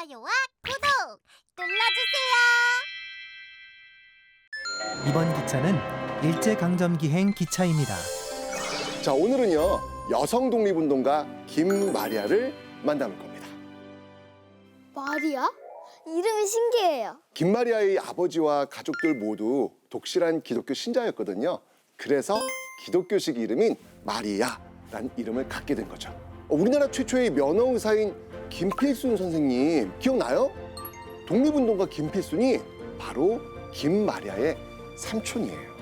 좋아요와 구독 눌러주세요. 이번 기차는 일제강점기행 기차입니다. 자, 오늘은요, 여성 독립운동가 김마리아를 만나볼 겁니다. 마리아? 이름이 신기해요. 김마리아의 아버지와 가족들 모두 독실한 기독교 신자였거든요. 그래서 기독교식 이름인 마리아라는 이름을 갖게 된 거죠. 우리나라 최초의 면허 의사인 김필순 선생님 기억나요? 독립운동가 김필순이 바로 김마리아의 삼촌이에요.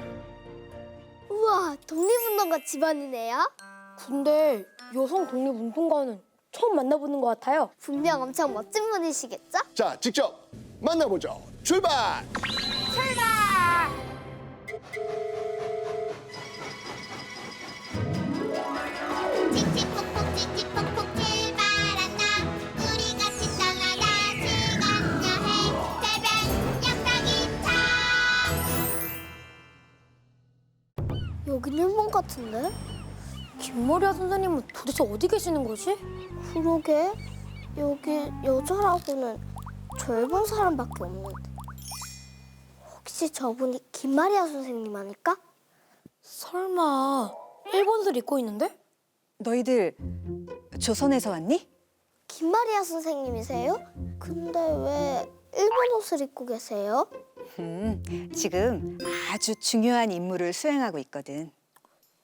우와, 독립운동가 집안이네요. 근데 여성 독립운동가는 처음 만나보는 것 같아요. 분명 엄청 멋진 분이시겠죠? 자, 직접 만나보죠. 출발! 칙칙폭폭 칙칙폭폭 출발한다. 우리 같이 떠나다 시간 여행 새벽 역사기차. 여긴 일본 같은데? 김머리아 선생님은 도대체 어디 계시는 거지? 그러게, 여기 여자라고는 저 일본 사람밖에 없는데. 혹시 저분이 김마리아 선생님 아닐까? 설마 일본 옷을 입고 있는데? 너희들 조선에서 왔니? 김마리아 선생님이세요? 근데 왜 일본 옷을 입고 계세요? 지금 아주 중요한 임무를 수행하고 있거든.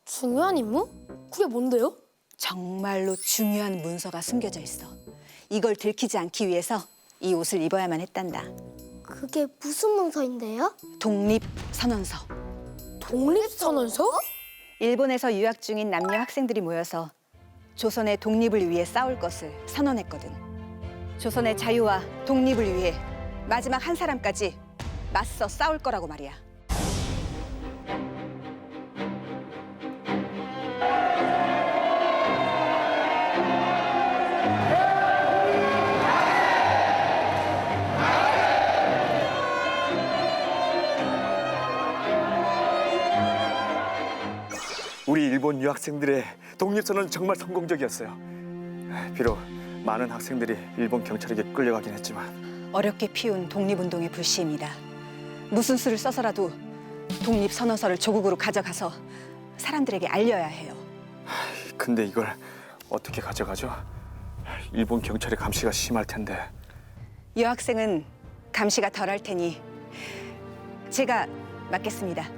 중요한 임무? 그게 뭔데요? 정말로 중요한 문서가 숨겨져 있어. 이걸 들키지 않기 위해서 이 옷을 입어야만 했단다. 그게 무슨 문서인데요? 독립선언서. 독립선언서? 일본에서 유학 중인 남녀 학생들이 모여서 조선의 독립을 위해 싸울 것을 선언했거든. 조선의 자유와 독립을 위해 마지막 한 사람까지 맞서 싸울 거라고 말이야. 우리 일본 유학생들의 독립선언은 정말 성공적이었어요. 비록 많은 학생들이 일본 경찰에게 끌려가긴 했지만 어렵게 피운 독립운동의 불씨입니다. 무슨 수를 써서라도 독립선언서를 조국으로 가져가서 사람들에게 알려야 해요. 근데 이걸 어떻게 가져가죠? 일본 경찰의 감시가 심할 텐데. 여학생은 감시가 덜할 테니 제가 맡겠습니다.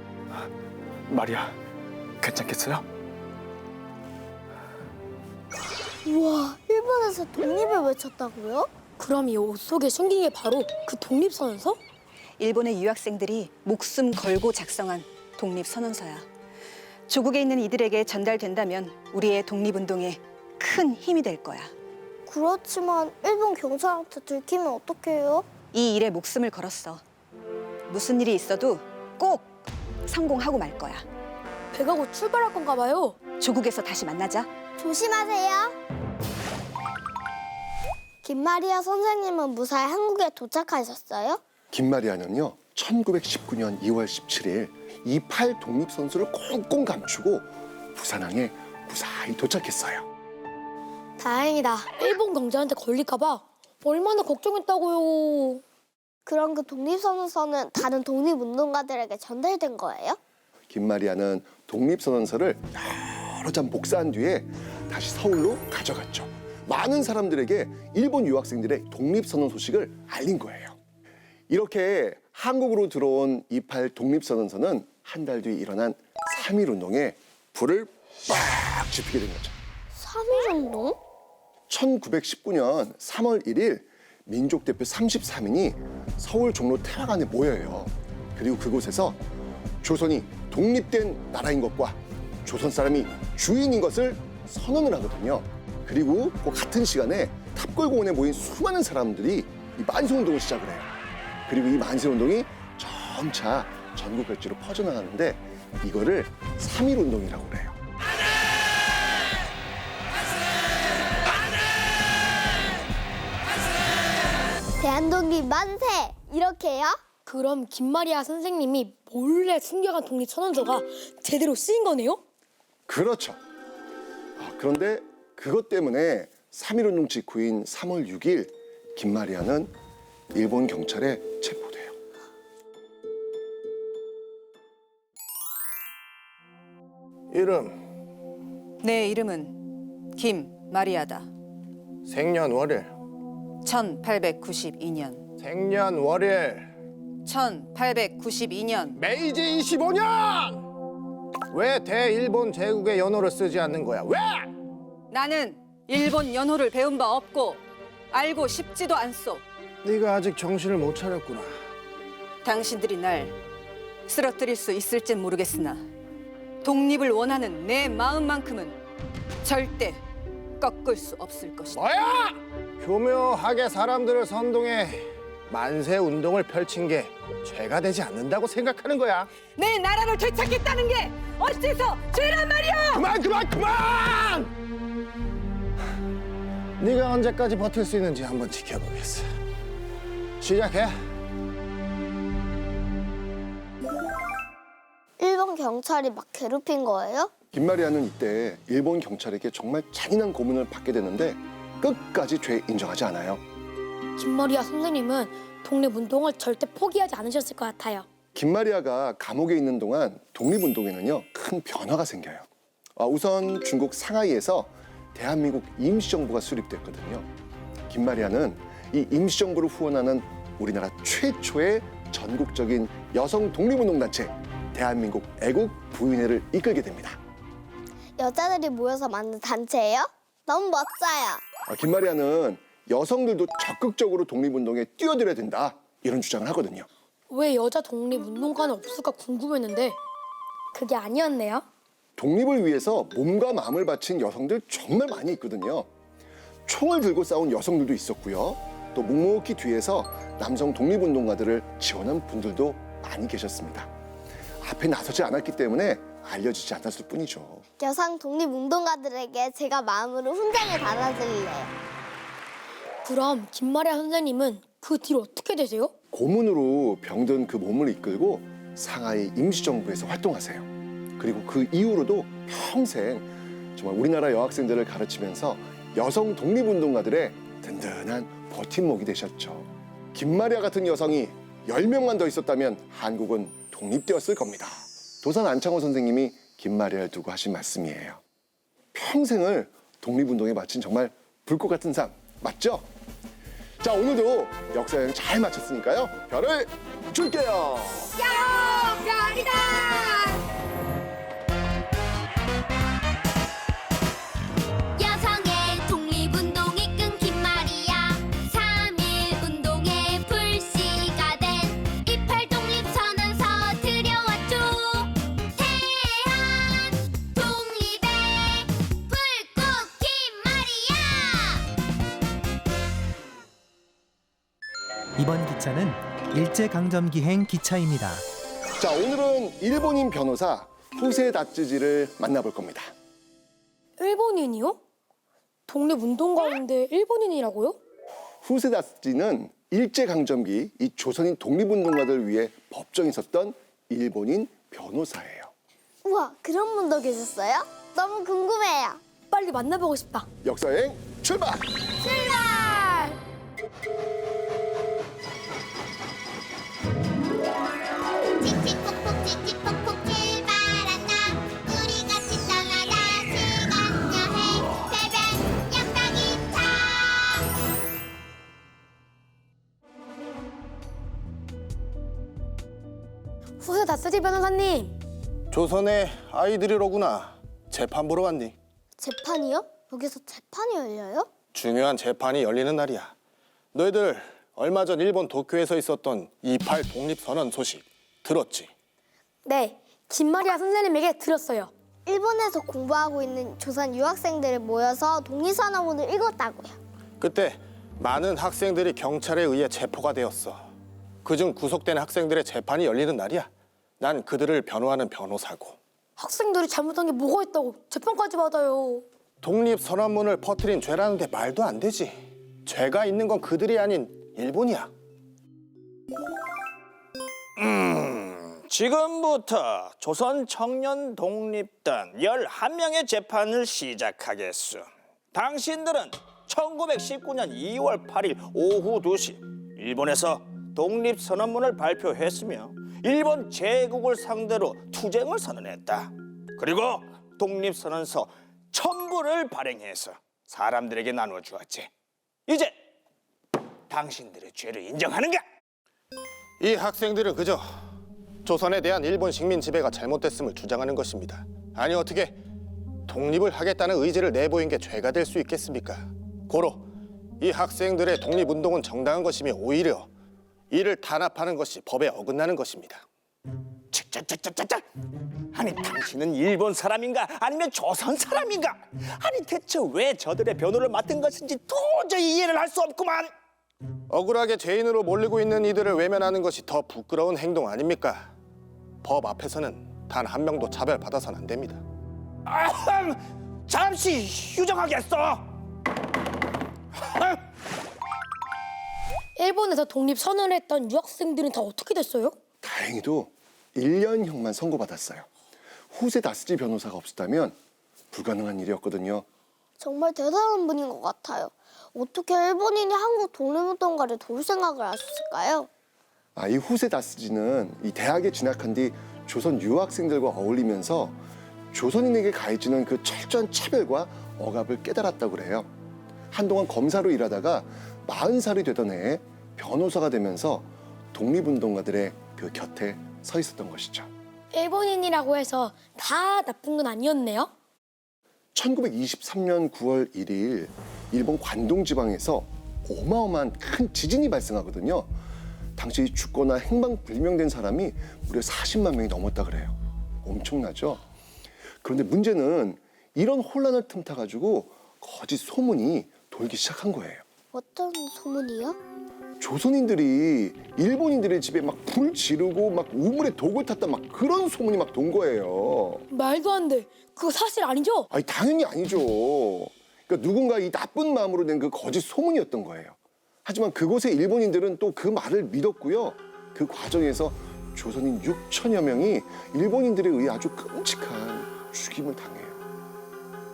마리아, 괜찮겠어요? 우와, 일본에서 독립을 외쳤다고요? 그럼 이 옷 속에 숨긴 게 바로 그 독립선언서? 일본의 유학생들이 목숨 걸고 작성한 독립선언서야. 조국에 있는 이들에게 전달된다면 우리의 독립운동에 큰 힘이 될 거야. 그렇지만 일본 경찰한테 들키면 어떡해요? 이 일에 목숨을 걸었어. 무슨 일이 있어도 꼭 성공하고 말 거야. 배가 곧 출발할 건가 봐요. 조국에서 다시 만나자. 조심하세요. 김마리아 선생님은 무사히 한국에 도착하셨어요? 김마리아는요, 1919년 2월 17일 28 독립선수를 꽁꽁 감추고 부산항에 무사히 도착했어요. 다행이다. 일본 경찰한테 걸릴까 봐 얼마나 걱정했다고요. 그럼 그 독립선언서는 다른 독립운동가들에게 전달된 거예요? 김마리아는 독립선언서를 여러 장 복사한 뒤에 다시 서울로 가져갔죠. 많은 사람들에게 일본 유학생들의 독립선언 소식을 알린 거예요. 이렇게 한국으로 들어온 28 독립선언서는 한 달 뒤 일어난 3.1운동에 불을 빡 지피게 된 거죠. 3.1운동? 1919년 3월 1일 민족대표 33인이 서울 종로 태화관에 모여요. 그리고 그곳에서 조선이 독립된 나라인 것과 조선 사람이 주인인 것을 선언을 하거든요. 그리고 그 같은 시간에 탑골공원에 모인 수많은 사람들이 이 만세운동을 시작을 해요. 그리고 이 만세운동이 점차 전국 각지로 퍼져나가는데 이거를 3.1운동이라고 그래요. 대한독립 만세! 이렇게요? 그럼 김마리아 선생님이 몰래 숨겨간 독립선언서가 제대로 쓰인 거네요? 그렇죠. 그런데 그것 때문에 3.1운동 직후인 3월 6일 김마리아는 일본 경찰에 체포돼요. 이름, 내 이름은 김마리아다. 생년월일, 1892년. 생년월일, 1892년. 메이지 25년! 왜 대일본 제국의 연호를 쓰지 않는 거야? 왜? 나는 일본 연호를 배운 바 없고 알고 싶지도 않소. 네가 아직 정신을 못 차렸구나. 당신들이 날 쓰러뜨릴 수 있을진 모르겠으나 독립을 원하는 내 마음만큼은 절대 꺾을 수 없을 것이다. 뭐야? 교묘하게 사람들을 선동해 만세 운동을 펼친 게 죄가 되지 않는다고 생각하는 거야. 내 나라를 되찾겠다는 게 어째서 죄란 말이야! 그만! 네가 언제까지 버틸 수 있는지 한번 지켜보겠어. 시작해. 일본 경찰이 막 괴롭힌 거예요? 김마리아는 이때 일본 경찰에게 정말 잔인한 고문을 받게 되는데 끝까지 죄 인정하지 않아요. 김마리아 선생님은 독립운동을 절대 포기하지 않으셨을 것 같아요. 김마리아가 감옥에 있는 동안 독립운동에는요 큰 변화가 생겨요. 우선 중국 상하이에서 대한민국 임시정부가 수립됐거든요. 김마리아는 이 임시정부를 후원하는 우리나라 최초의 전국적인 여성 독립운동단체 대한민국 애국 부인회를 이끌게 됩니다. 여자들이 모여서 만든 단체예요? 너무 멋져요. 김마리아는 여성들도 적극적으로 독립운동에 뛰어들어야 된다 이런 주장을 하거든요. 왜 여자 독립운동가는 없을까 궁금했는데 그게 아니었네요. 독립을 위해서 몸과 마음을 바친 여성들 정말 많이 있거든요. 총을 들고 싸운 여성들도 있었고요. 또 묵묵히 뒤에서 남성 독립운동가들을 지원한 분들도 많이 계셨습니다. 앞에 나서지 않았기 때문에 알려지지 않았을 뿐이죠. 여성 독립운동가들에게 제가 마음으로 훈장을 달아드릴래요. 그럼 김마리아 선생님은 그 뒤로 어떻게 되세요? 고문으로 병든 그 몸을 이끌고 상하이 임시정부에서 활동하세요. 그리고 그 이후로도 평생 정말 우리나라 여학생들을 가르치면서 여성 독립운동가들의 든든한 버팀목이 되셨죠. 김마리아 같은 여성이 10명만 더 있었다면 한국은 독립되었을 겁니다. 도산 안창호 선생님이 김마리아를 두고 하신 말씀이에요. 평생을 독립운동에 바친 정말 불꽃 같은 삶 맞죠? 자, 오늘도 역사여행 잘 마쳤으니까요. 별을 줄게요. 여성의 독립운동 이끈 김마리아 3.1 운동의 불씨가 된 28 독립선언서 들여왔죠. 태안 독립의 불꽃 김마리아. 이번 기차는 일제강점기행 기차입니다. 자, 오늘은 일본인 변호사 후세 다츠지를 만나볼 겁니다. 일본인이요? 독립운동가인데 일본인이라고요? 후세 다츠지는 일제강점기 이 조선인 독립운동가들을 위해 법정에 섰던 일본인 변호사예요. 우와, 그런 분도 계셨어요? 너무 궁금해요. 빨리 만나보고 싶다. 역사여행 출발! 칙칙폭폭 칙칙폭폭 출발한다. 우리 같이 떠나다 시간 여행 새벽 역사기차. 후세 다스지 변호사님. 조선의 아이들이로구나. 재판 보러 왔니? 재판이요? 여기서 재판이 열려요? 중요한 재판이 열리는 날이야. 너희들 얼마 전 일본 도쿄에서 있었던 28 독립선언 소식 들었지? 네, 김마리아 선생님에게 들었어요. 일본에서 공부하고 있는 조선 유학생들이 모여서 독립선언문을 읽었다고요. 그때 많은 학생들이 경찰에 의해 체포가 되었어. 그중 구속된 학생들의 재판이 열리는 날이야. 난 그들을 변호하는 변호사고. 학생들이 잘못한 게 뭐가 있다고 재판까지 받아요. 독립선언문을 퍼뜨린 죄라는데 말도 안 되지. 죄가 있는 건 그들이 아닌 일본이야. 지금부터 조선 청년 독립단 11명의 재판을 시작하겠소. 당신들은 1919년 2월 8일 오후 2시 일본에서 독립선언문을 발표했으며 일본 제국을 상대로 투쟁을 선언했다. 그리고 독립선언서 1000부를 발행해서 사람들에게 나누어 주었지. 이제 당신들의 죄를 인정하는가? 이 학생들은 그저 조선에 대한 일본 식민 지배가 잘못됐음을 주장하는 것입니다. 아니 어떻게 독립을 하겠다는 의지를 내보인 게 죄가 될 수 있겠습니까? 고로 이 학생들의 독립운동은 정당한 것이며 오히려 이를 탄압하는 것이 법에 어긋나는 것입니다. 짜짜짜짜짜! 아니 당신은 일본 사람인가 아니면 조선 사람인가? 아니 대체 왜 저들의 변호를 맡은 것인지 도저히 이해를 할 수 없구만. 억울하게 죄인으로 몰리고 있는 이들을 외면하는 것이 더 부끄러운 행동 아닙니까? 법 앞에서는 단 한 명도 차별받아서는 안 됩니다. 잠시 휴정하겠어. 일본에서 독립 선언을 했던 유학생들은 다 어떻게 됐어요? 다행히도 1년형만 선고받았어요. 후세 다스지 변호사가 없었다면 불가능한 일이었거든요. 정말 대단한 분인 것 같아요. 어떻게 일본인이 한국 독립운동가를 도울 생각을 하셨을까요? 이 후세 다스지는 이 대학에 진학한 뒤 조선 유학생들과 어울리면서 조선인에게 가해지는 그 철저한 차별과 억압을 깨달았다고 그래요. 한동안 검사로 일하다가 40살이 되던 해에 변호사가 되면서 독립운동가들의 그 곁에 서 있었던 것이죠. 일본인이라고 해서 다 나쁜 건 아니었네요. 1923년 9월 1일 일본 관동 지방에서 어마어마한 큰 지진이 발생하거든요. 당시 죽거나 행방불명된 사람이 무려 40만 명이 넘었다 그래요. 엄청나죠? 그런데 문제는 이런 혼란을 틈타가지고 거짓 소문이 돌기 시작한 거예요. 어떤 소문이요? 조선인들이 일본인들의 집에 막 불 지르고 막 우물에 독을 탔다 막 그런 소문이 막 돈 거예요. 말도 안 돼. 그거 사실 아니죠? 아니 당연히 아니죠. 그러니까 누군가 이 나쁜 마음으로 낸 그 거짓 소문이었던 거예요. 하지만 그곳의 일본인들은 또 그 말을 믿었고요. 그 과정에서 조선인 6천여 명이 일본인들에 의해 아주 끔찍한 죽임을 당해요.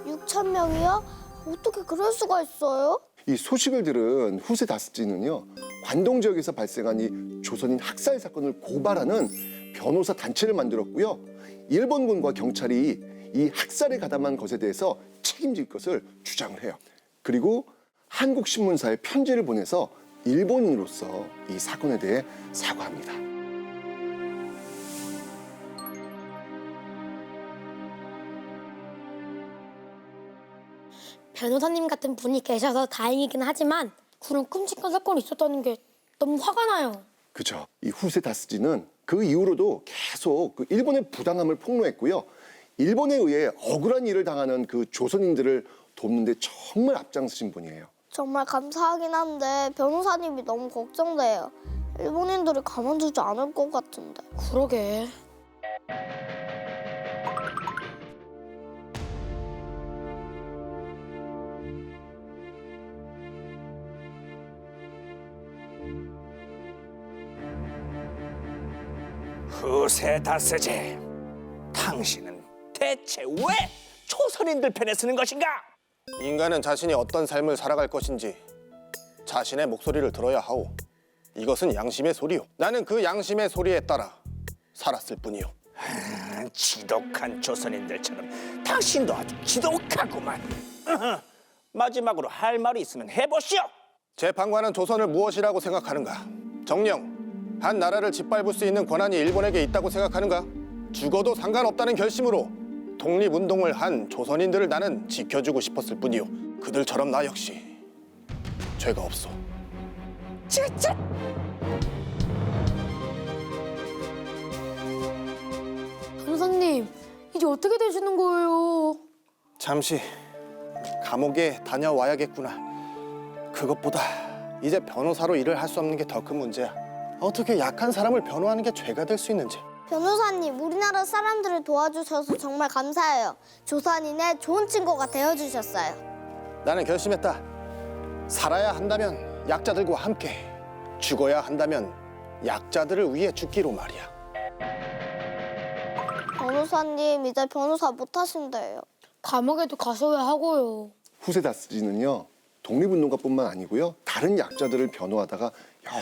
6천 명이요? 어떻게 그럴 수가 있어요? 이 소식을 들은 후세 다스지는요, 관동 지역에서 발생한 이 조선인 학살 사건을 고발하는 변호사 단체를 만들었고요. 일본군과 경찰이 이 학살에 가담한 것에 대해서 책임질 것을 주장을 해요. 그리고 한국 신문사에 편지를 보내서 일본인으로서 이 사건에 대해 사과합니다. 변호사님 같은 분이 계셔서 다행이긴 하지만 그런 끔찍한 사건이 있었다는 게 너무 화가 나요. 그죠. 이 후세 다스지는 그 이후로도 계속 그 일본의 부당함을 폭로했고요. 일본에 의해 억울한 일을 당하는 그 조선인들을 돕는데 정말 앞장서신 분이에요. 정말 감사하긴 한데 변호사님이 너무 걱정돼요. 일본인들이 가만두지 않을 것 같은데. 그러게. 후세 다스지, 당신은 대체 왜 조선인들 편에 서는 것인가? 인간은 자신이 어떤 삶을 살아갈 것인지 자신의 목소리를 들어야 하오. 이것은 양심의 소리요. 나는 그 양심의 소리에 따라 살았을 뿐이요. 지독한 조선인들처럼 당신도 아주 지독하구만. 마지막으로 할 말이 있으면 해보시오. 재판관은 조선을 무엇이라고 생각하는가? 정녕, 한 나라를 짓밟을 수 있는 권한이 일본에게 있다고 생각하는가? 죽어도 상관없다는 결심으로 독립운동을 한 조선인들을 나는 지켜주고 싶었을 뿐이요. 그들처럼 나 역시 죄가 없소. 진짜. 변호사님, 이제 어떻게 되시는 거예요? 잠시 감옥에 다녀와야겠구나. 그것보다 이제 변호사로 일을 할 수 없는 게 더 큰 문제야. 어떻게 약한 사람을 변호하는 게 죄가 될 수 있는지. 변호사님, 우리나라 사람들을 도와주셔서 정말 감사해요. 조선인의 좋은 친구가 되어주셨어요. 나는 결심했다. 살아야 한다면 약자들과 함께, 죽어야 한다면 약자들을 위해 죽기로 말이야. 변호사님, 이제 변호사 못 하신대요. 감옥에도 가셔야 하고요. 후세 다스지는요, 독립운동가뿐만 아니고요. 다른 약자들을 변호하다가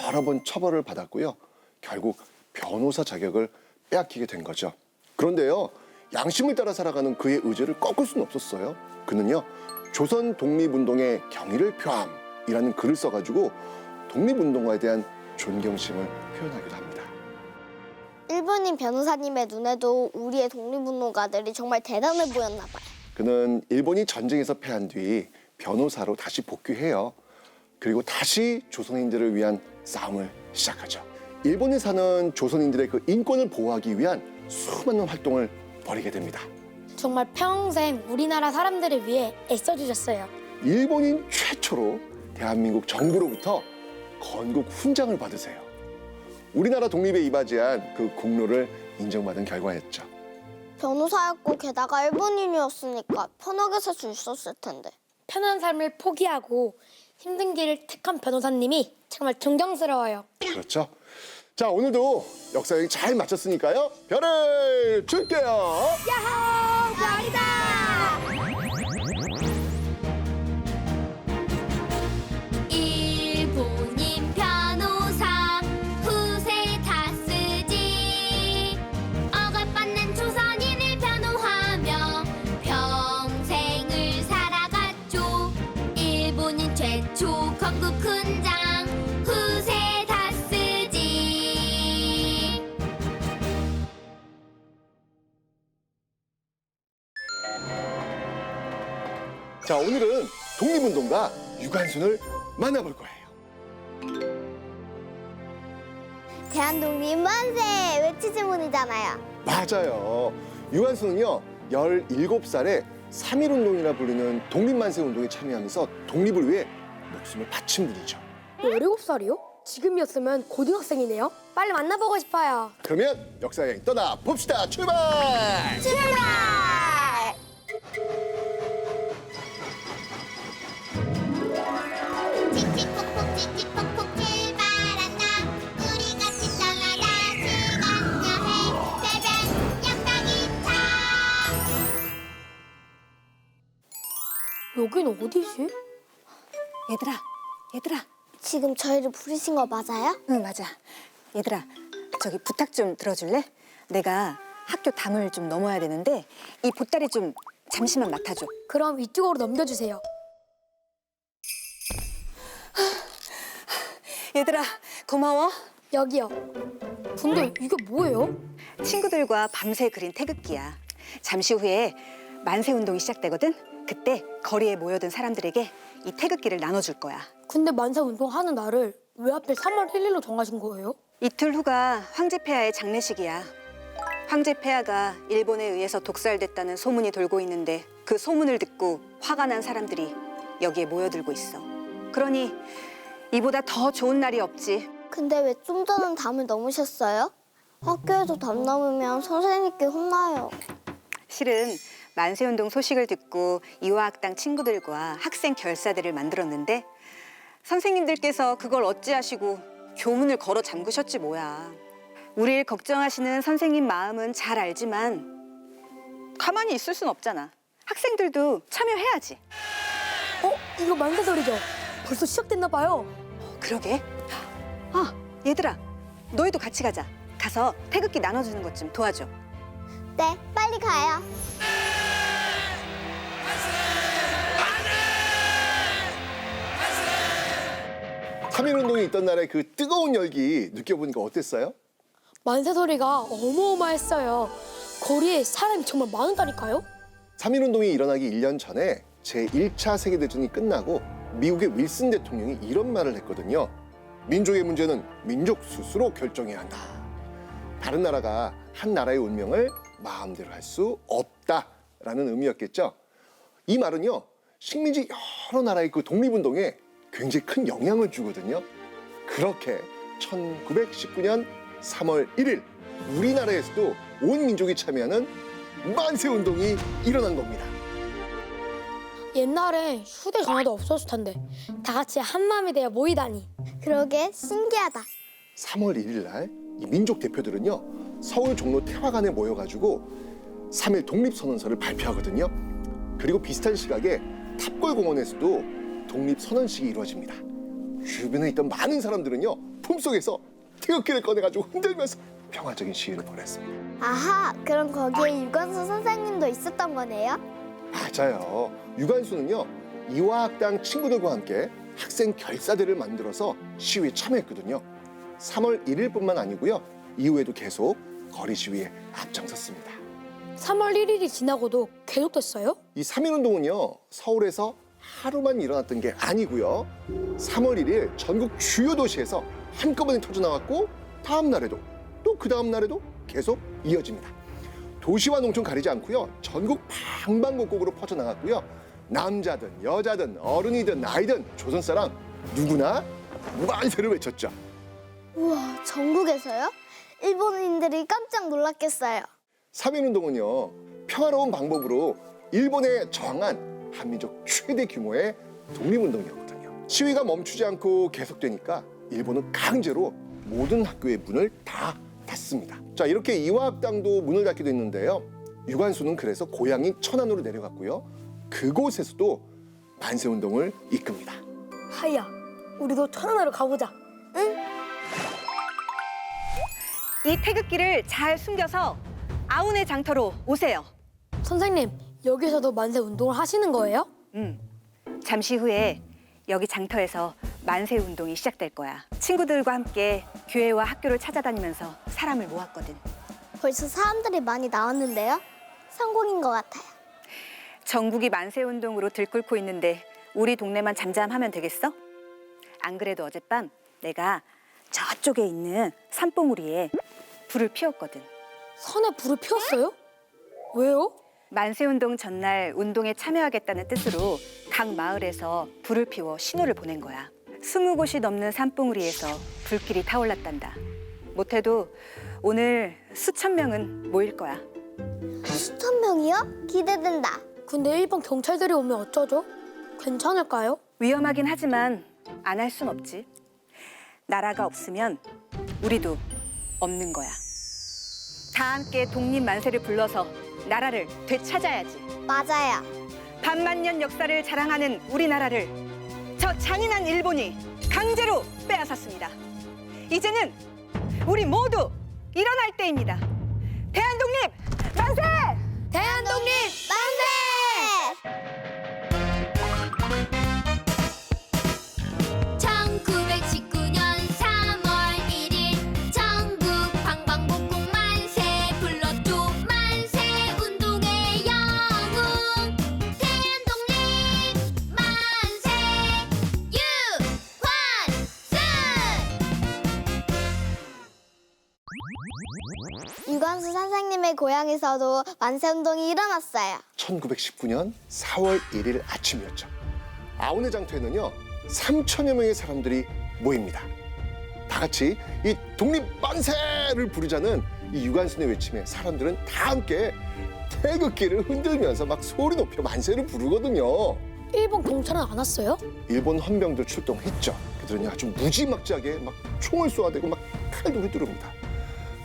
여러 번 처벌을 받았고요. 결국 변호사 자격을 빼앗기게 된 거죠. 그런데요. 양심을 따라 살아가는 그의 의지를 꺾을 수는 없었어요. 그는요. 조선 독립운동의 경의를 표함이라는 글을 써가지고 독립운동가에 대한 존경심을 표현하기도 합니다. 일본인 변호사님의 눈에도 우리의 독립운동가들이 정말 대단해 보였나 봐요. 그는 일본이 전쟁에서 패한 뒤 변호사로 다시 복귀해요. 그리고 다시 조선인들을 위한 싸움을 시작하죠. 일본에 사는 조선인들의 그 인권을 보호하기 위한 수많은 활동을 벌이게 됩니다. 정말 평생 우리나라 사람들을 위해 애써주셨어요. 일본인 최초로 대한민국 정부로부터 건국 훈장을 받으세요. 우리나라 독립에 이바지한 그 공로를 인정받은 결과였죠. 변호사였고 게다가 일본인이었으니까 편하게 살 수 있었을 텐데. 편한 삶을 포기하고 힘든 길을 택한 변호사님이 정말 존경스러워요. 그렇죠. 자, 오늘도 역사 여행 잘 마쳤으니까요. 별을 줄게요. 야호! 별이다! 일본인 변호사 후세 다 쓰지 억압받는 조선인을 변호하며 평생을 살아갔죠. 일본인 최초 건국 훈장 후세 다 쓰지. 자, 오늘은 독립운동가 유관순을 만나볼 거예요. 대한독립 만세 외치지 문이잖아요. 맞아요. 유관순은요, 17살에 3.1운동이라 불리는 독립만세 운동에 참여하면서 독립을 위해 목숨을 바친 분이죠. 17살이요? 지금이었으면 고등학생이네요. 빨리 만나보고 싶어요. 그러면 역사 여행 떠나 봅시다. 출발! 칙칙폭폭 칙칙폭폭 출발한다. 우리 같이 떠나다 시간 여행 새벽 양방이차. 여긴 어디지? 얘들아. 지금 저희를 부르신 거 맞아요? 응, 맞아. 얘들아, 저기 부탁 좀 들어줄래? 내가 학교 담을 좀 넘어야 되는데 이 보따리 좀 잠시만 맡아줘. 그럼 이쪽으로 넘겨주세요. 얘들아, 고마워. 여기요. 근데 이게 뭐예요? 친구들과 밤새 그린 태극기야. 잠시 후에 만세운동이 시작되거든? 그때 거리에 모여든 사람들에게 이 태극기를 나눠줄 거야. 근데 만세운동 하는 날을 왜 하필 3월 1일로 정하신 거예요? 이틀 후가 황제폐하의 장례식이야. 황제폐하가 일본에 의해서 독살됐다는 소문이 돌고 있는데 그 소문을 듣고 화가 난 사람들이 여기에 모여들고 있어. 그러니 이보다 더 좋은 날이 없지. 근데 왜 좀 전엔 담을 넘으셨어요? 학교에서 담 넘으면 선생님께 혼나요. 실은 만세운동 소식을 듣고 이화학당 친구들과 학생 결사대를 만들었는데 선생님들께서 그걸 어찌하시고 교문을 걸어 잠그셨지 뭐야. 우릴 걱정하시는 선생님 마음은 잘 알지만 가만히 있을 순 없잖아. 학생들도 참여해야지. 이거 만세소리죠? 벌써 시작됐나 봐요. 그러게. 아, 얘들아, 너희도 같이 가자. 가서 태극기 나눠주는 것 좀 도와줘. 네, 빨리 가요. 삼일운동이 있던 날의 그 뜨거운 열기 느껴보니까 어땠어요? 만세소리가 어마어마했어요. 거리에 사람이 정말 많았다니까요? 3.1운동이 일어나기 1년 전에 제1차 세계대전이 끝나고 미국의 윌슨 대통령이 이런 말을 했거든요. 민족의 문제는 민족 스스로 결정해야 한다. 다른 나라가 한 나라의 운명을 마음대로 할 수 없다라는 의미였겠죠. 이 말은요, 식민지 여러 나라의 그 독립운동에 굉장히 큰 영향을 주거든요. 그렇게 1919년 3월 1일 우리나라에서도 온 민족이 참여하는 만세운동이 일어난 겁니다. 옛날에 휴대전화도 없었을 텐데 다 같이 한마음이 되어 모이다니. 그러게 신기하다. 3월 1일 날 이 민족 대표들은요, 서울 종로 태화관에 모여가지고 3.1 독립선언서를 발표하거든요. 그리고 비슷한 시각에 탑골공원에서도 독립선언식이 이루어집니다. 주변에 있던 많은 사람들은요, 품속에서 태극기를 꺼내가지고 흔들면서 평화적인 시위를 벌였습니다. 아하, 그럼 거기에 유관수 선생님도 있었던 거네요? 맞아요. 유관수는요, 이화학당 친구들과 함께 학생 결사대를 만들어서 시위에 참여했거든요. 3월 1일뿐만 아니고요, 이후에도 계속 거리 시위에 앞장섰습니다. 3월 1일이 지나고도 계속됐어요? 이 3.1운동은요, 서울에서 하루만 일어났던 게 아니고요, 3월 1일 전국 주요 도시에서 한꺼번에 터져나왔고, 다음 날에도 또 그 다음 날에도 계속 이어집니다. 도시와 농촌 가리지 않고요, 전국 방방곡곡으로 퍼져나갔고요, 남자든 여자든 어른이든 아이든 조선 사람 누구나 만세를 외쳤죠. 우와, 전국에서요? 일본인들이 깜짝 놀랐겠어요. 3.1운동은요, 평화로운 방법으로 일본에 저항한 한민족 최대 규모의 독립운동이었거든요. 시위가 멈추지 않고 계속되니까 일본은 강제로 모든 학교의 문을 다 닫습니다. 자, 이렇게 이화학당도 문을 닫게 됐는데요. 유관수는 그래서 고향인 천안으로 내려갔고요. 그곳에서도 만세운동을 이끕니다. 하야, 우리도 천안으로 가보자. 이 태극기를 잘 숨겨서 아우네 장터로 오세요. 선생님, 여기서도 만세 운동을 하시는 거예요? 잠시 후에 여기 장터에서 만세 운동이 시작될 거야. 친구들과 함께 교회와 학교를 찾아다니면서 사람을 모았거든. 벌써 사람들이 많이 나왔는데요? 성공인 것 같아요. 전국이 만세 운동으로 들끓고 있는데 우리 동네만 잠잠하면 되겠어? 안 그래도 어젯밤 내가 저쪽에 있는 산봉우리에 불을 피웠거든. 산에 불을 피웠어요? 왜요? 만세운동 전날 운동에 참여하겠다는 뜻으로 각 마을에서 불을 피워 신호를 보낸 거야. 20곳이 넘는 산봉우리에서 불길이 타올랐단다. 못해도 오늘 수천 명은 모일 거야. 수천 명이요? 기대된다. 근데 일본 경찰들이 오면 어쩌죠? 괜찮을까요? 위험하긴 하지만 안 할 순 없지. 나라가 없으면 우리도 없는 거야. 다 함께 독립 만세를 불러서 나라를 되찾아야지. 맞아요. 반만년 역사를 자랑하는 우리나라를 저 잔인한 일본이 강제로 빼앗았습니다. 이제는 우리 모두 일어날 때입니다. 대한독립 만세! 대한독립 만세! 1919년 3월 1일 전국 방방곡곡 만세 불렀죠. 만세 운동의 영웅 대한독립 만세 유관순. 유관수 선생님의 고향에서도 만세운동이 일어났어요. 1919년 4월 1일 아침이었죠. 아우네 장터에는요, 3천여 명의 사람들이 모입니다. 다 같이 이 독립 만세를 부르자는 이 유관순의 외침에 사람들은 다 함께 태극기를 흔들면서 막 소리 높여 만세를 부르거든요. 일본 경찰은 안 왔어요? 일본 헌병들 출동했죠. 그들은 아주 무지막지하게 막 총을 쏘아대고 막 칼도 휘두릅니다.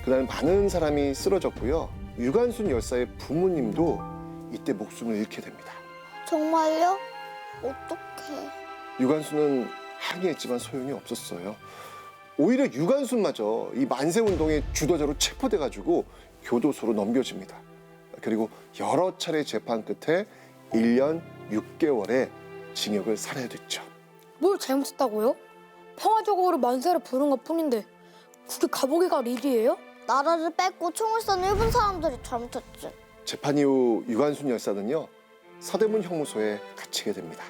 그날 많은 사람이 쓰러졌고요. 유관순 열사의 부모님도 이때 목숨을 잃게 됩니다. 정말요? 어떡해. 유관순은 항의했지만 소용이 없었어요. 오히려 유관순마저 이 만세운동의 주도자로 체포돼가지고 교도소로 넘겨집니다. 그리고 여러 차례 재판 끝에 1년 6개월의 징역을 살아야 됐죠. 뭘 잘못했다고요? 평화적으로 만세를 부른 것뿐인데 그게 감옥에 갈 일이에요? 나라를 뺏고 총을 쏜 일본 사람들이 잘못했지. 재판 이후 유관순 열사는요, 서대문 형무소에 갇히게 됩니다.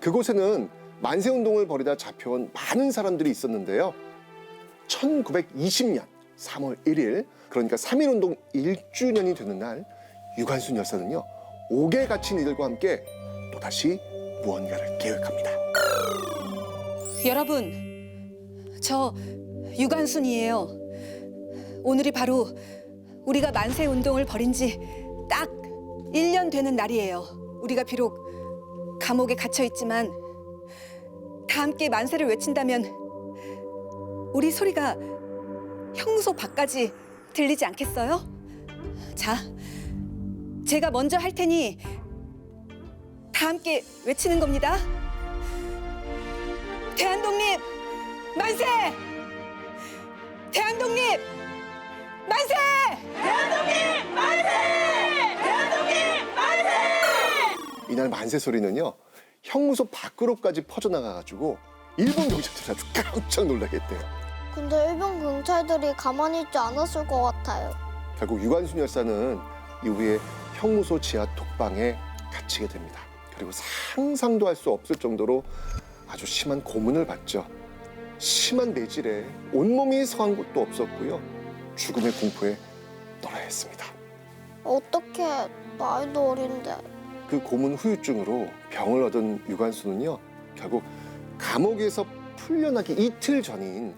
그곳에는 만세운동을 벌이다 잡혀온 많은 사람들이 있었는데요. 1920년 3월 1일, 그러니까 3.1운동 1주년이 되는 날, 유관순 열사는요, 옥에 갇힌 이들과 함께 또다시 무언가를 계획합니다. 여러분, 저 유관순이에요. 오늘이 바로 우리가 만세 운동을 벌인 지 딱 1년 되는 날이에요. 우리가 비록 감옥에 갇혀 있지만 다 함께 만세를 외친다면 우리 소리가 형무소 밖까지 들리지 않겠어요? 자, 제가 먼저 할 테니 다 함께 외치는 겁니다. 대한독립 만세! 대한독립 만세! 이날 만세 소리는요, 형무소 밖으로까지 퍼져나가가지고 일본 경찰들한테 깜짝 놀라게 했대요. 근데 일본 경찰들이 가만히 있지 않았을 것 같아요. 결국 유관순 열사는 이후에 형무소 지하 독방에 갇히게 됩니다. 그리고 상상도 할 수 없을 정도로 아주 심한 고문을 받죠. 심한 내질에 온몸이 성한 곳도 없었고요. 죽음의 공포에 떨어야 했습니다. 어떻게 나이도 어린데. 그 고문 후유증으로 병을 얻은 유관순은요, 결국 감옥에서 풀려나기 이틀 전인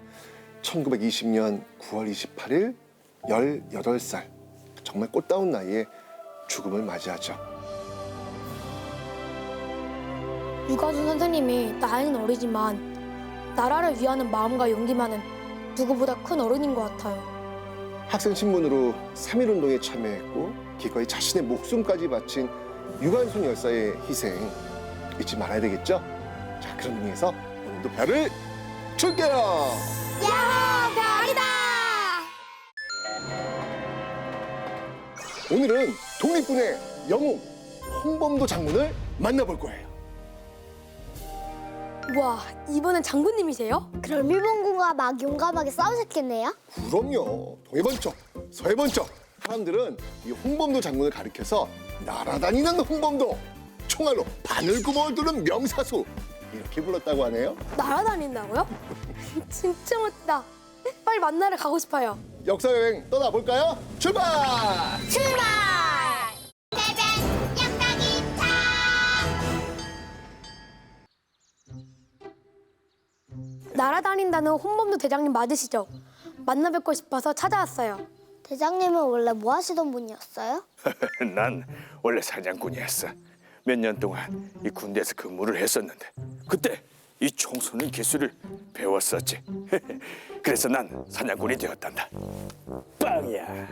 1920년 9월 28일 18살, 정말 꽃다운 나이에 죽음을 맞이하죠. 유관순 선생님이 나이는 어리지만 나라를 위하는 마음과 용기만은 누구보다 큰 어른인 것 같아요. 학생 신분으로 3.1운동에 참여했고 기꺼이 자신의 목숨까지 바친 유관순 열사의 희생 잊지 말아야 되겠죠? 자, 그런 의미에서 오늘도 별을 줄게요. 야호, 별이다! 오늘은 독립군의 영웅 홍범도 장군을 만나볼 거예요. 와, 이번엔 장군님이세요? 그럼 일본군과 막 용감하게 싸우셨겠네요? 그럼요. 동해번쩍, 서해번쩍. 사람들은 이 홍범도 장군을 가리켜서 날아다니는 홍범도, 총알로 바늘구멍을 뚫는 명사수, 이렇게 불렀다고 하네요. 날아다닌다고요? 진짜 멋지다. 빨리 만나러 가고 싶어요. 역사여행 떠나볼까요? 출발! 출발! 대전 양락이차 날아다닌다는 홍범도 대장님 맞으시죠? 만나 뵙고 싶어서 찾아왔어요. 대장님은 원래 뭐 하시던 분이었어요? 난 원래 사냥꾼이었어. 몇 년 동안 이 군대에서 근무를 했었는데 그때 이 총 쏘는 기술을 배웠었지. 그래서 난 사냥꾼이 되었단다. 빵이야.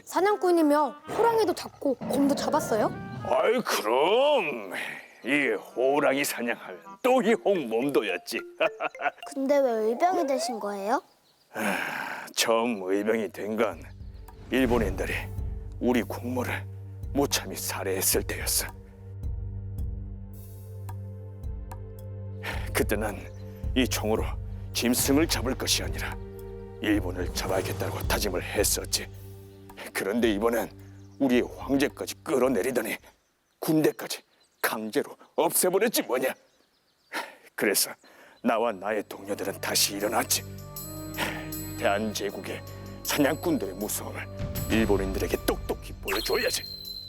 사냥꾼이면 호랑이도 잡고 곰도 잡았어요? 아이 그럼 이 호랑이 사냥하면 또 이 홍범도였지. 근데 왜 의병이 되신 거예요? 처음 의병이 된 건 일본인들이 우리 국모를 무참히 살해했을 때였어. 그때 난 이 총으로 짐승을 잡을 것이 아니라 일본을 잡아야겠다고 다짐을 했었지. 그런데 이번엔 우리의 황제까지 끌어내리더니 군대까지 강제로 없애버렸지 뭐냐. 그래서 나와 나의 동료들은 다시 일어났지. 대한제국의 사냥꾼들의 무서움을 일본인들에게 똑똑히 보여줘야지.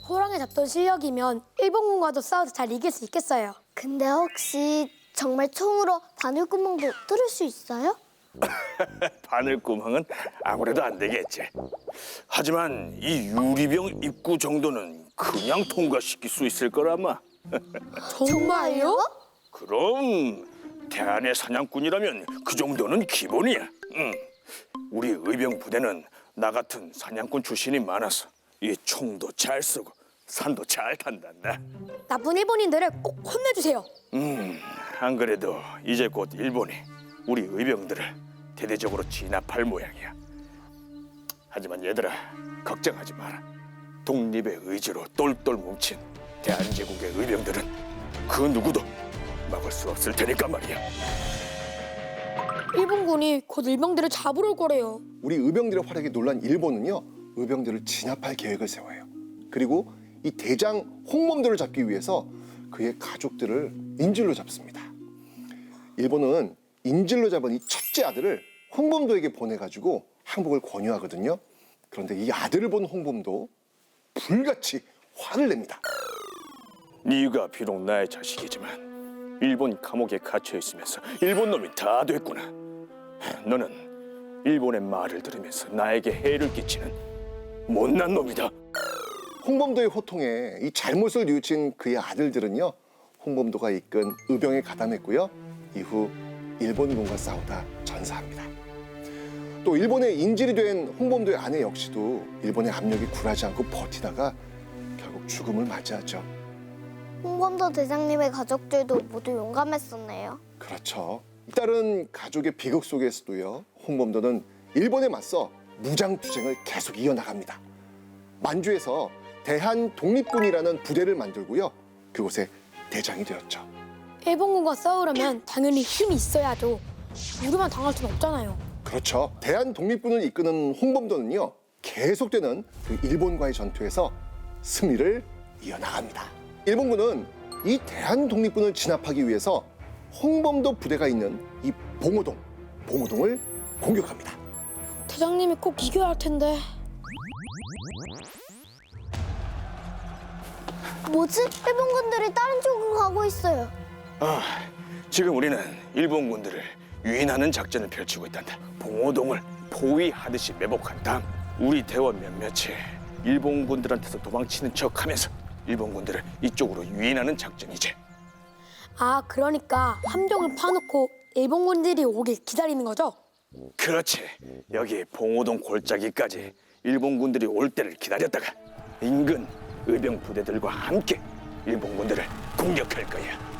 호랑이 잡던 실력이면 일본군과도 싸워서 잘 이길 수 있겠어요. 근데 혹시 정말 총으로 바늘구멍도 뚫을 수 있어요? 바늘구멍은 아무래도 안 되겠지. 하지만 이 유리병 입구 정도는 그냥 통과시킬 수 있을 거라마. 정말요? 그럼 대한의 사냥꾼이라면 그 정도는 기본이야. 우리 의병 부대는 나 같은 사냥꾼 출신이 많아서 이 총도 잘 쏘고 산도 잘 탄단다. 나쁜 일본인들을 꼭 혼내주세요. 안 그래도 이제 곧 일본이 우리 의병들을 대대적으로 진압할 모양이야. 하지만 얘들아, 걱정하지 마라. 독립의 의지로 똘똘 뭉친 대한제국의 의병들은 그 누구도 막을 수 없을 테니까 말이야. 일본군이 곧 일병들을 잡으러 올 거래요. 우리 의병들의 활약에 놀란 일본은요, 의병들을 진압할 계획을 세워요. 그리고 이 대장 홍범도를 잡기 위해서 그의 가족들을 인질로 잡습니다. 일본은 인질로 잡은 이 첫째 아들을 홍범도에게 보내가지고 항복을 권유하거든요. 그런데 이 아들을 본 홍범도 불같이 화를 냅니다. 네가 비록 나의 자식이지만 일본 감옥에 갇혀 있으면서 일본 놈이 다 됐구나. 너는 일본의 말을 들으면서 나에게 해를 끼치는 못난 놈이다. 홍범도의 호통에 이 잘못을 뉘우친 그의 아들들은요, 홍범도가 이끈 의병에 가담했고요. 이후 일본군과 싸우다 전사합니다. 또 일본의 인질이 된 홍범도의 아내 역시도 일본의 압력이 굴하지 않고 버티다가 결국 죽음을 맞이하죠. 홍범도 대장님의 가족들도 모두 용감했었네요. 그렇죠. 다른 가족의 비극 속에서도요, 홍범도는 일본에 맞서 무장투쟁을 계속 이어나갑니다. 만주에서 대한독립군이라는 부대를 만들고요, 그곳에 대장이 되었죠. 일본군과 싸우려면 당연히 힘이 있어야죠. 우리만 당할 수는 없잖아요. 그렇죠. 대한독립군을 이끄는 홍범도는요, 계속되는 그 일본과의 전투에서 승리를 이어나갑니다. 일본군은 이 대한독립군을 진압하기 위해서 홍범도 부대가 있는 이 봉오동을 공격합니다. 대장님이 꼭 이겨야 할 텐데. 뭐지? 일본군들이 다른 쪽으로 가고 있어요. 지금 우리는 일본군들을 유인하는 작전을 펼치고 있단다. 봉오동을 포위하듯이 매복한 다음 우리 대원 몇몇이 일본군들한테서 도망치는 척하면서 일본군들을 이쪽으로 유인하는 작전이지. 아, 그러니까 함정을 파놓고 일본군들이 오길 기다리는 거죠? 그렇지. 여기 봉오동 골짜기까지 일본군들이 올 때를 기다렸다가 인근 의병 부대들과 함께 일본군들을 공격할 거야.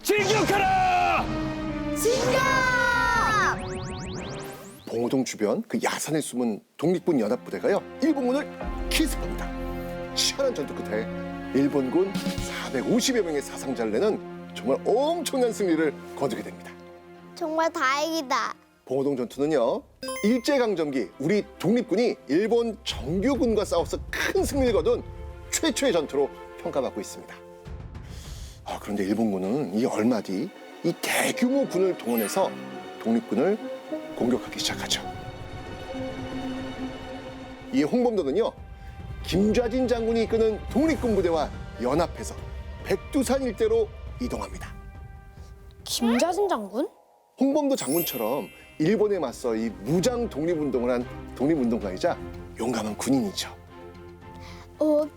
진격하라! 봉오동 주변 그 야산에 숨은 독립군 연합부대가요, 일본군을 기습합니다. 치열한 전투 끝에 일본군 450여 명의 사상자를 내는 정말 엄청난 승리를 거두게 됩니다. 정말 다행이다. 봉오동 전투는요, 일제강점기 우리 독립군이 일본 정규군과 싸워서 큰 승리를 거둔 최초의 전투로 평가받고 있습니다. 그런데 일본군은 이 얼마 뒤 이 대규모 군을 동원해서 독립군을 공격하기 시작하죠. 이에 홍범도는요, 김좌진 장군이 이끄는 독립군 부대와 연합해서 백두산 일대로 이동합니다. 김좌진 장군? 홍범도 장군처럼 일본에 맞서 이 무장 독립운동을 한 독립운동가이자 용감한 군인이죠.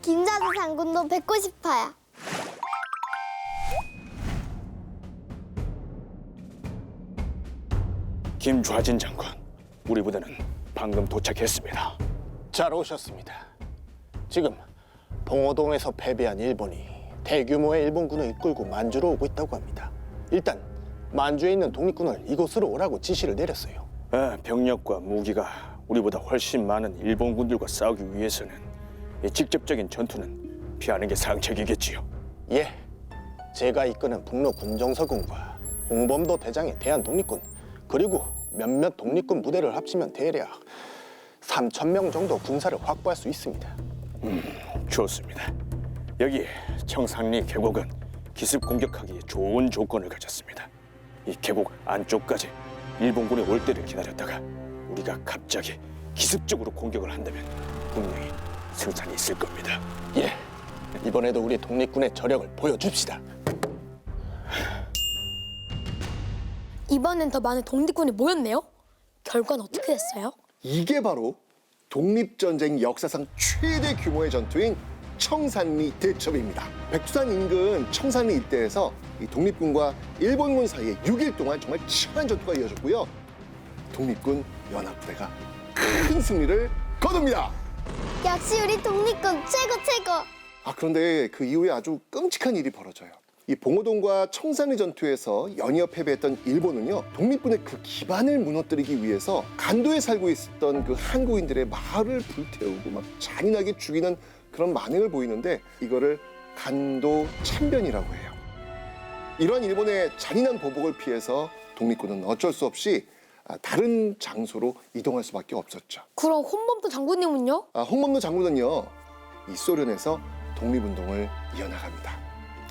김자두 장군도 뵙고 싶어요. 김좌진 장군, 우리 부대는 방금 도착했습니다. 잘 오셨습니다. 지금 봉오동에서 패배한 일본이 대규모의 일본군을 이끌고 만주로 오고 있다고 합니다. 일단 만주에 있는 독립군을 이곳으로 오라고 지시를 내렸어요. 병력과 무기가 우리보다 훨씬 많은 일본군들과 싸우기 위해서는 이 직접적인 전투는 피하는 게 상책이겠지요. 예, 제가 이끄는 북로 군정서군과 홍범도 대장의 대한독립군, 그리고 몇몇 독립군 부대를 합치면 대략 3,000명 정도 군사를 확보할 수 있습니다. 좋습니다. 여기 청산리 계곡은 기습 공격하기에 좋은 조건을 가졌습니다. 이 계곡 안쪽까지 일본군이 올 때를 기다렸다가 우리가 갑자기 기습적으로 공격을 한다면 분명히 승산이 있을 겁니다. 예, 이번에도 우리 독립군의 저력을 보여줍시다. 이번엔 더 많은 독립군이 모였네요? 결과는 어떻게 됐어요? 이게 바로 독립전쟁 역사상 최대 규모의 전투인 청산리 대첩입니다. 백두산 인근 청산리 일대에서 이 독립군과 일본군 사이에 6일 동안 정말 치열한 전투가 이어졌고요. 독립군 연합부대가 큰 승리를 거둡니다. 역시 우리 독립군 최고. 그런데 그 이후에 아주 끔찍한 일이 벌어져요. 이 봉오동과 청산리 전투에서 연이어 패배했던 일본은요, 독립군의 그 기반을 무너뜨리기 위해서 간도에 살고 있었던 그 한국인들의 마을을 불태우고 막 잔인하게 죽이는 그런 만행을 보이는데, 이거를 간도 참변이라고 해요. 이러한 일본의 잔인한 보복을 피해서 독립군은 어쩔 수 없이 다른 장소로 이동할 수밖에 없었죠. 그럼 홍범도 장군님은요? 홍범도 장군은요, 이 소련에서 독립운동을 이어나갑니다.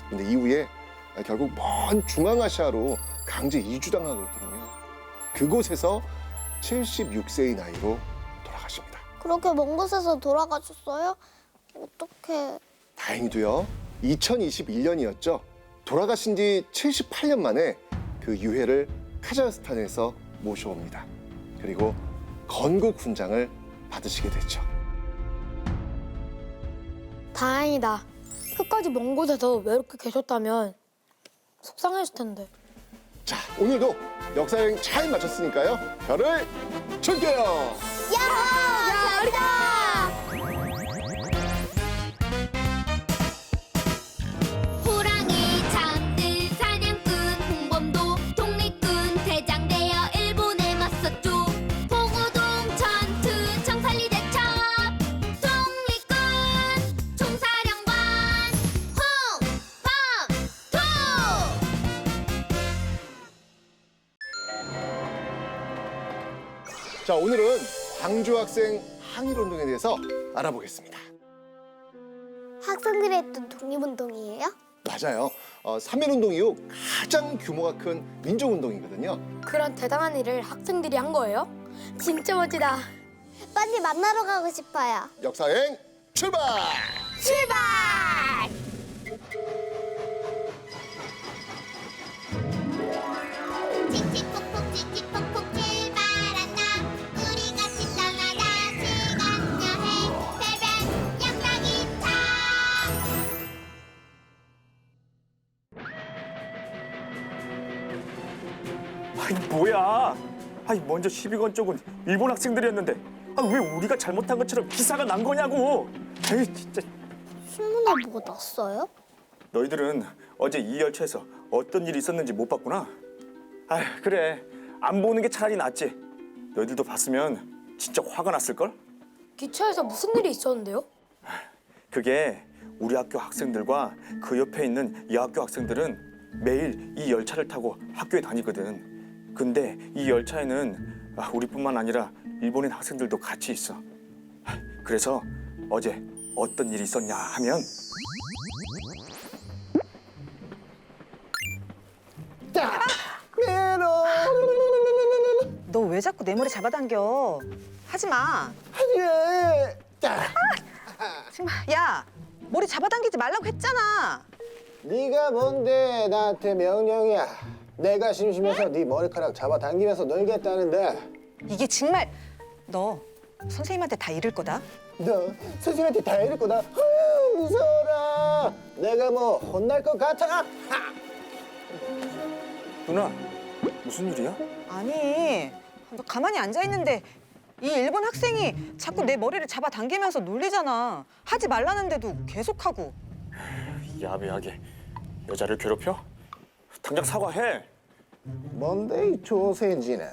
근데 이후에 결국 먼 중앙아시아로 강제 이주당하거든요. 그곳에서 76세의 나이로 돌아가십니다. 그렇게 먼 곳에서 돌아가셨어요? 어떡해. 다행히도요, 2021년이었죠. 돌아가신 지 78년 만에 그 유해를 카자흐스탄에서 모셔옵니다. 그리고 건국 훈장을 받으시게 됐죠. 다행이다. 끝까지 먼 곳에서 외롭게 계셨다면 속상했을 텐데. 자, 오늘도 역사여행 잘 마쳤으니까요, 별을 줄게요. 야호! 별이다! 자, 오늘은 광주 학생 항일운동에 대해서 알아보겠습니다. 학생들이 했던 독립운동이에요? 맞아요. 3.1운동 이후 가장 규모가 큰 민족운동이거든요. 그런 대단한 일을 학생들이 한 거예요? 진짜 멋지다. 빨리 만나러 가고 싶어요. 역사여행 출발! 출발! 칙칙폭폭 칙칙폭폭 출발한다. 우리 같이 떠나다 시간 여행 별별 역사기차. 아니 뭐야? 아니 먼저 시비 건 쪽은 일본 학생들이었는데 왜 우리가 잘못한 것처럼 기사가 난 거냐고? 에이 진짜. 신문에 뭐가 났어요? 너희들은 어제 이 열차에서 어떤 일이 있었는지 못 봤구나? 아휴 그래 안 보는 게 차라리 낫지. 너희들도 봤으면 진짜 화가 났을걸? 기차에서 무슨 일이 있었는데요? 그게 우리 학교 학생들과 그 옆에 있는 이 학교 학생들은 매일 이 열차를 타고 학교에 다니거든. 근데 이 열차에는 우리뿐만 아니라 일본인 학생들도 같이 있어. 그래서 어제 어떤 일이 있었냐 하면 너 왜 자꾸 내 머리 잡아당겨? 하지 마. 정말 야 머리 잡아당기지 말라고 했잖아. 네가 뭔데 나한테 명령이야. 내가 심심해서 네 머리카락 잡아당기면서 놀겠다는데 이게 정말 너 선생님한테 다 잃을 거다. 너 선생님한테 다 이럴 거다. 아유, 무서워라. 내가 뭐 혼날 것 같아? 누나 무슨 일이야? 아니 너 가만히 앉아 있는데 이 일본 학생이 자꾸 내 머리를 잡아당기면서 놀리잖아. 하지 말라는데도 계속하고. 야비하게 여자를 괴롭혀? 당장 사과해. 뭔데 이 조센지는?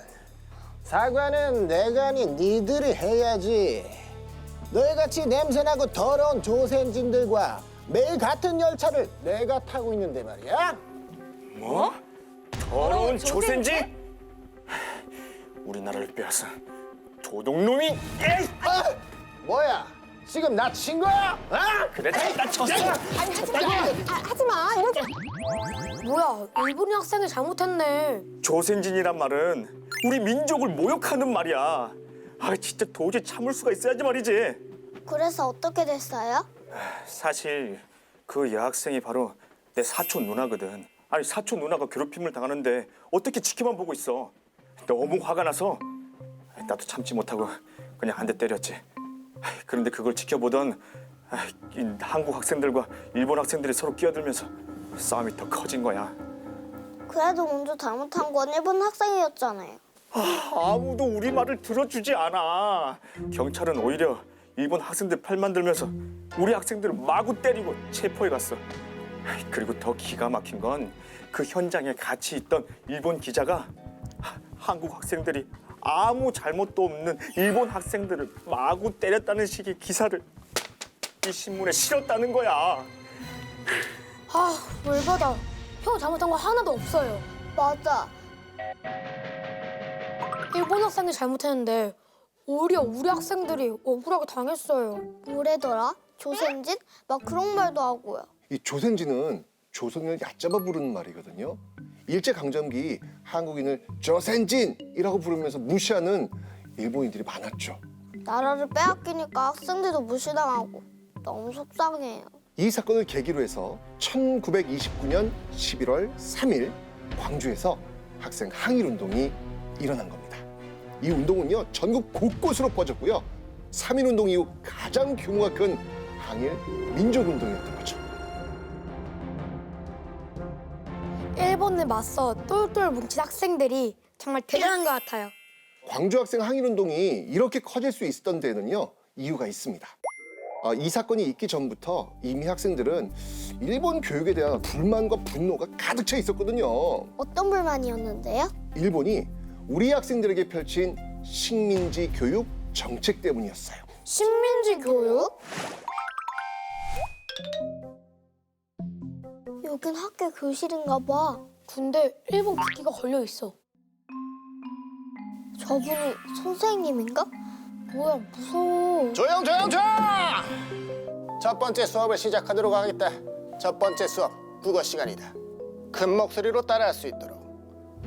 사과는 내가 아닌 니들이 해야지. 너희같이 냄새나고 더러운 조센진들과 매일 같은 열차를 내가 타고 있는데 말이야. 뭐? 더러운 조센지? 우리나라를 빼앗은 도둑놈이? 에이! 뭐야? 지금 나 친 거야? 그래 나 쳤어. 뭐야, 일본인 학생이 잘못했네. 조센진이란 말은 우리 민족을 모욕하는 말이야. 진짜 도저히 참을 수가 있어야지 말이지. 그래서 어떻게 됐어요? 사실 그 여학생이 바로 내 사촌 누나거든. 아니 사촌 누나가 괴롭힘을 당하는데 어떻게 지켜만 보고 있어. 너무 화가 나서 나도 참지 못하고 그냥 한 대 때렸지. 그런데 그걸 지켜보던 이 한국 학생들과 일본 학생들이 서로 끼어들면서 싸움이 더 커진 거야. 그래도 먼저 잘못한 건 일본 학생이었잖아요. 아무도 우리 말을 들어주지 않아. 경찰은 오히려 일본 학생들 팔만 들면서 우리 학생들을 마구 때리고 체포해 갔어. 그리고 더 기가 막힌 건 그 현장에 같이 있던 일본 기자가 한국 학생들이 아무 잘못도 없는 일본 학생들을 마구 때렸다는 식의 기사를 이 신문에 실었다는 거야. 열받아. 형 잘못한 거 하나도 없어요. 맞아. 일본 학생이 잘못했는데 오히려 우리 학생들이 억울하게 당했어요. 뭐래더라? 조센진? 막 그런 말도 하고요. 이 조센지는 조선인을 얕잡아 부르는 말이거든요. 일제강점기 한국인을 조센진이라고 부르면서 무시하는 일본인들이 많았죠. 나라를 빼앗기니까 학생들도 무시당하고 너무 속상해요. 이 사건을 계기로 해서 1929년 11월 3일 광주에서 학생 항일운동이 일어난 겁니다. 이 운동은요 전국 곳곳으로 퍼졌고요. 3.1운동 이후 가장 규모가 큰 항일 민족운동이었던 거죠. 일본에 맞서 똘똘 뭉친 학생들이 정말 대단한 것 같아요. 광주 학생 항일운동이 이렇게 커질 수 있었던 데는요 이유가 있습니다. 이 사건이 있기 전부터 이미 학생들은 일본 교육에 대한 불만과 분노가 가득 차 있었거든요. 어떤 불만이었는데요? 일본이 우리 학생들에게 펼친 식민지 교육 정책 때문이었어요. 식민지 교육? 여긴 학교 교실인가 봐. 근데 일본 국기가 걸려 있어. 저 저분이 선생님인가? 뭐야, 무서워. 조용! 첫 번째 수업을 시작하도록 하겠다. 첫 번째 수업 국어 시간이다. 큰 목소리로 따라할 수 있도록.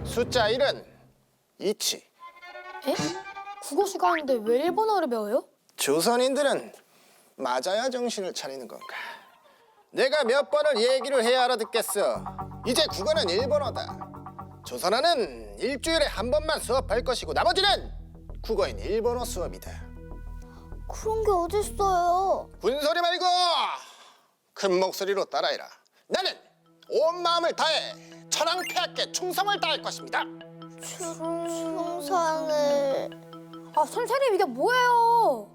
숫자 1은 이치. 에? 국어 시간인데 왜 일본어를 배워요? 조선인들은 맞아야 정신을 차리는 건가? 내가 몇 번을 얘기를 해야 알아듣겠어. 이제 국어는 일본어다. 조선어는 일주일에 한 번만 수업할 것이고 나머지는 국어인 일본어 수업이다. 그런 게 어딨어요. 군소리 말고 큰 목소리로 따라해라. 나는 온 마음을 다해 천황폐하께 충성을 다할 것입니다. 충성을... 아, 선생님 이게 뭐예요?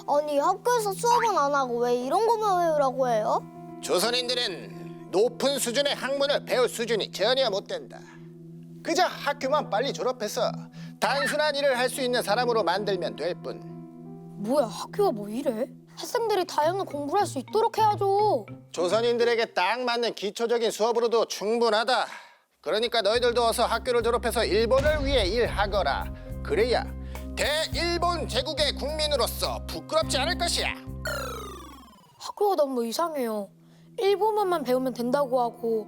아니, 학교에서 수업은 안 하고 왜 이런 것만 외우라고 해요? 조선인들은 높은 수준의 학문을 배울 수준이 전혀 못 된다. 그저 학교만 빨리 졸업해서 단순한 일을 할 수 있는 사람으로 만들면 될 뿐. 뭐야, 학교가 뭐 이래? 학생들이 다양한 공부를 할 수 있도록 해야죠. 조선인들에게 딱 맞는 기초적인 수업으로도 충분하다. 그러니까 너희들도 어서 학교를 졸업해서 일본을 위해 일하거라. 그래야 대일본 제국의 국민으로서 부끄럽지 않을 것이야. 학교가 너무 이상해요. 일본어만 배우면 된다고 하고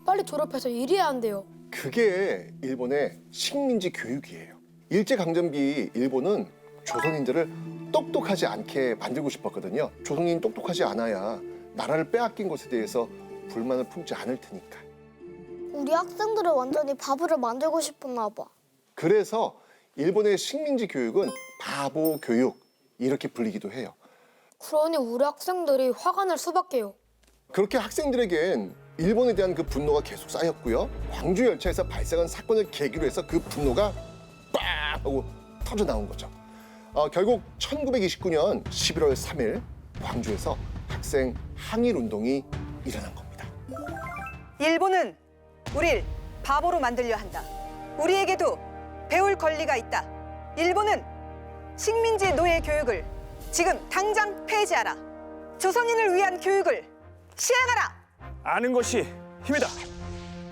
빨리 졸업해서 일해야 한대요. 그게 일본의 식민지 교육이에요. 일제강점기 일본은 조선인들을 똑똑하지 않게 만들고 싶었거든요. 조선인이 똑똑하지 않아야 나라를 빼앗긴 것에 대해서 불만을 품지 않을 테니까. 우리 학생들을 완전히 바보를 만들고 싶었나 봐. 그래서 일본의 식민지 교육은 바보 교육 이렇게 불리기도 해요. 그러니 우리 학생들이 화가 날 수밖에요. 그렇게 학생들에겐 일본에 대한 그 분노가 계속 쌓였고요. 광주 열차에서 발생한 사건을 계기로 해서 그 분노가 빡 하고 터져 나온 거죠. 결국 1929년 11월 3일 광주에서 학생 항일 운동이 일어난 겁니다. 일본은 우릴 바보로 만들려 한다. 우리에게도 배울 권리가 있다. 일본은 식민지 노예 교육을 지금 당장 폐지하라. 조선인을 위한 교육을 시행하라. 아는 것이 힘이다.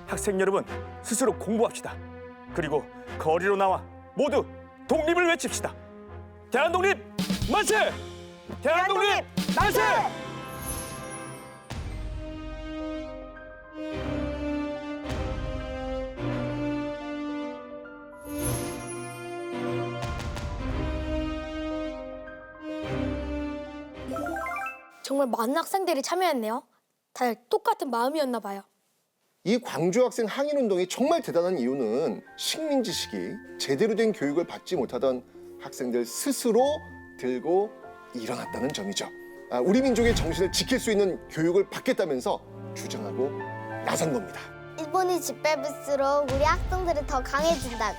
학생 여러분, 스스로 공부합시다. 그리고 거리로 나와 모두 독립을 외칩시다. 대한독립 만세! 대한독립 만세! 정말 많은 학생들이 참여했네요. 다들 똑같은 마음이었나 봐요. 이 광주 학생 항일 운동이 정말 대단한 이유는 식민지 시기 제대로 된 교육을 받지 못하던 학생들 스스로 들고 일어났다는 점이죠. 우리 민족의 정신을 지킬 수 있는 교육을 받겠다면서 주장하고 나선 겁니다. 일본이 짓밟을수록 우리 학생들이 더 강해진다고.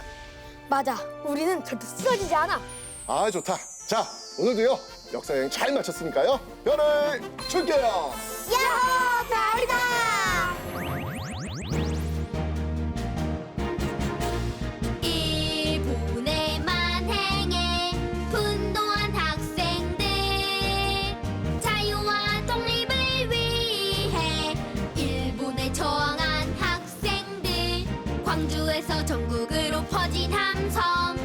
맞아, 우리는 절대 쓰러지지 않아. 아, 좋다. 자, 오늘도요 역사여행 잘 마쳤으니까요 별을 줄게요. 야호! 별이다! 일본의 만행에 분노한 학생들, 자유와 독립을 위해 일본에 저항한 학생들, 광주에서 전국으로 퍼진 함성,